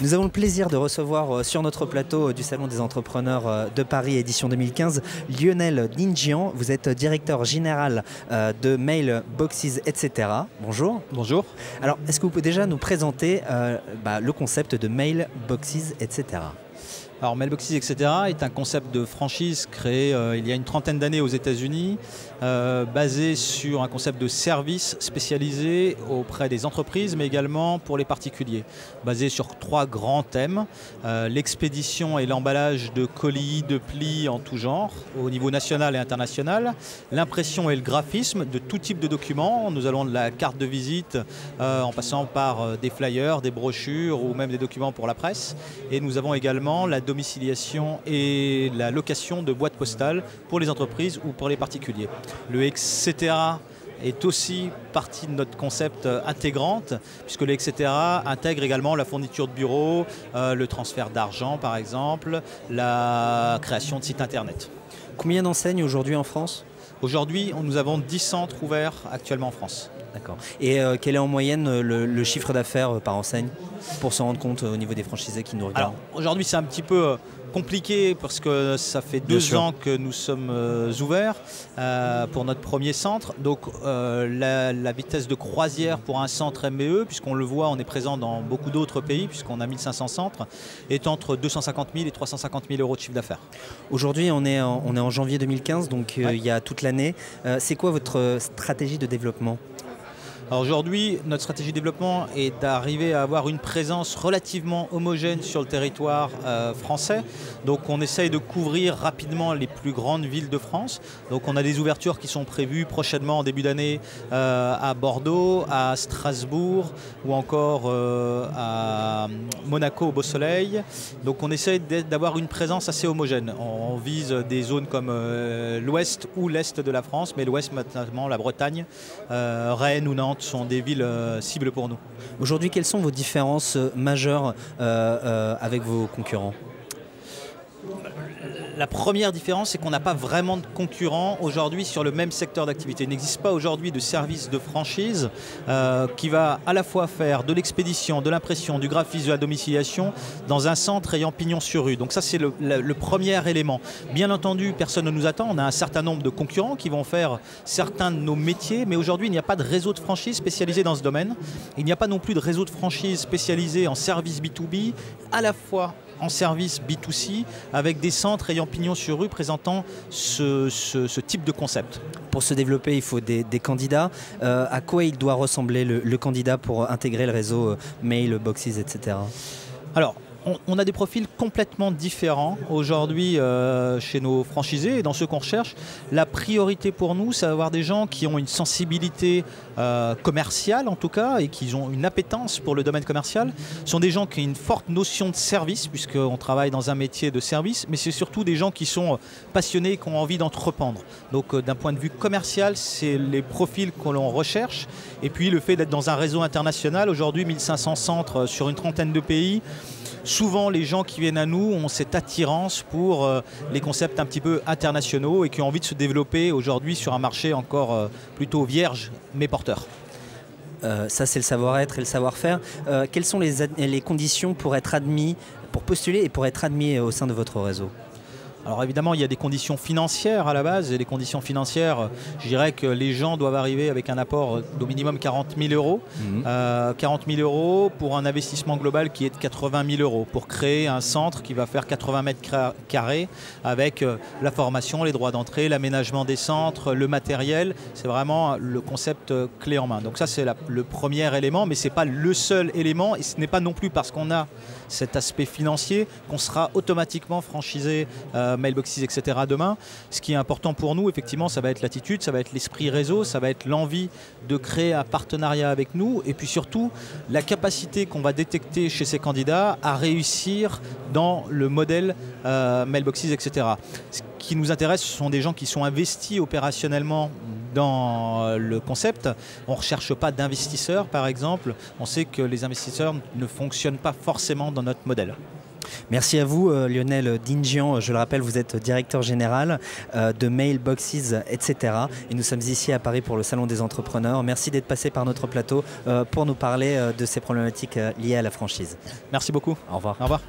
Nous avons le plaisir de recevoir sur notre plateau du Salon des entrepreneurs de Paris édition 2015 Lionel Ninjian. Vous êtes directeur général de Mail, Boxes, etc. Bonjour. Bonjour. Alors, est-ce que vous pouvez déjà nous présenter le concept de Mail, Boxes, etc. Alors Mailboxes, etc. est un concept de franchise créé il y a une trentaine d'années aux États-Unis, basé sur un concept de service spécialisé auprès des entreprises, mais également pour les particuliers, basé sur 3 grands thèmes, l'expédition et l'emballage de colis, de plis en tout genre, au niveau national et international, l'impression et le graphisme de tout type de documents. Nous allons de la carte de visite en passant par des flyers, des brochures ou même des documents pour la presse. Et nous avons également la domiciliation et la location de boîtes postales pour les entreprises ou pour les particuliers. Le etc. est aussi partie de notre concept intégrante, puisque le etc. intègre également la fourniture de bureaux, le transfert d'argent par exemple, la création de sites internet. Combien d'enseignes aujourd'hui en France ? Aujourd'hui, nous avons 10 centres ouverts actuellement en France. D'accord. Et quel est en moyenne le chiffre d'affaires par enseigne pour s'en rendre compte au niveau des franchisés qui nous regardent? Aujourd'hui, c'est un petit peu compliqué parce que ça fait 2 ans que nous sommes ouverts pour notre premier centre. Donc la vitesse de croisière pour un centre MBE, puisqu'on le voit, on est présent dans beaucoup d'autres pays, puisqu'on a 1500 centres, est entre 250 000 et 350 000 euros de chiffre d'affaires. Aujourd'hui, on est en janvier 2015, donc ouais. Il y a toute l'année. C'est quoi votre stratégie de développement ? Alors aujourd'hui, notre stratégie de développement est d'arriver à avoir une présence relativement homogène sur le territoire français. Donc on essaye de couvrir rapidement les plus grandes villes de France. Donc on a des ouvertures qui sont prévues prochainement en début d'année à Bordeaux, à Strasbourg ou encore à Monaco au Beau Soleil. Donc on essaye d'avoir une présence assez homogène. On vise des zones comme l'ouest ou l'est de la France, mais l'ouest notamment la Bretagne, Rennes ou Nantes sont des villes cibles pour nous. Aujourd'hui, quelles sont vos différences majeures avec vos concurrents ? La première différence, c'est qu'on n'a pas vraiment de concurrents aujourd'hui sur le même secteur d'activité. Il n'existe pas aujourd'hui de service de franchise qui va à la fois faire de l'expédition, de l'impression, du graphisme, de la domiciliation dans un centre ayant pignon sur rue. Donc ça, c'est le premier élément. Bien entendu, personne ne nous attend. On a un certain nombre de concurrents qui vont faire certains de nos métiers, mais aujourd'hui, il n'y a pas de réseau de franchise spécialisé dans ce domaine. Il n'y a pas non plus de réseau de franchise spécialisé en service B2B, à la fois en service B2C, avec des centres ayant pignon sur rue présentant ce type de concept. Pour se développer, il faut des candidats. À quoi il doit ressembler le candidat pour intégrer le réseau Mail, Boxes, etc. Alors, on a des profils complètement différents aujourd'hui chez nos franchisés et dans ceux qu'on recherche. La priorité pour nous, c'est d'avoir des gens qui ont une sensibilité commerciale en tout cas et qui ont une appétence pour le domaine commercial. Ce sont des gens qui ont une forte notion de service puisqu'on travaille dans un métier de service, mais c'est surtout des gens qui sont passionnés et qui ont envie d'entreprendre. Donc d'un point de vue commercial, c'est les profils que l'on recherche. Et puis le fait d'être dans un réseau international, aujourd'hui 1500 centres sur une trentaine de pays. Souvent, les gens qui viennent à nous ont cette attirance pour les concepts un petit peu internationaux et qui ont envie de se développer aujourd'hui sur un marché encore plutôt vierge, mais porteur. Ça, c'est le savoir-être et le savoir-faire. Quelles sont les conditions pour être admis, pour postuler et pour être admis au sein de votre réseau ? Alors évidemment, il y a des conditions financières à la base. Et les conditions financières, je dirais que les gens doivent arriver avec un apport d'au minimum 40 000 euros. 40 000 euros pour un investissement global qui est de 80 000 euros pour créer un centre qui va faire 80 mètres carrés avec la formation, les droits d'entrée, l'aménagement des centres, le matériel. C'est vraiment le concept clé en main. Donc ça, c'est le premier élément, mais ce n'est pas le seul élément. Et ce n'est pas non plus parce qu'on a cet aspect financier qu'on sera automatiquement franchisé Mailboxes, etc. demain. Ce qui est important pour nous, effectivement, ça va être l'attitude, ça va être l'esprit réseau, ça va être l'envie de créer un partenariat avec nous et puis surtout la capacité qu'on va détecter chez ces candidats à réussir dans le modèle Mailboxes, etc. Ce qui nous intéresse, ce sont des gens qui sont investis opérationnellement dans le concept. On ne recherche pas d'investisseurs, par exemple. On sait que les investisseurs ne fonctionnent pas forcément dans notre modèle. Merci à vous Lionel Dinjian, je le rappelle, vous êtes directeur général de Mailboxes, etc. Et nous sommes ici à Paris pour le Salon des entrepreneurs. Merci d'être passé par notre plateau pour nous parler de ces problématiques liées à la franchise. Merci beaucoup. Au revoir. Au revoir.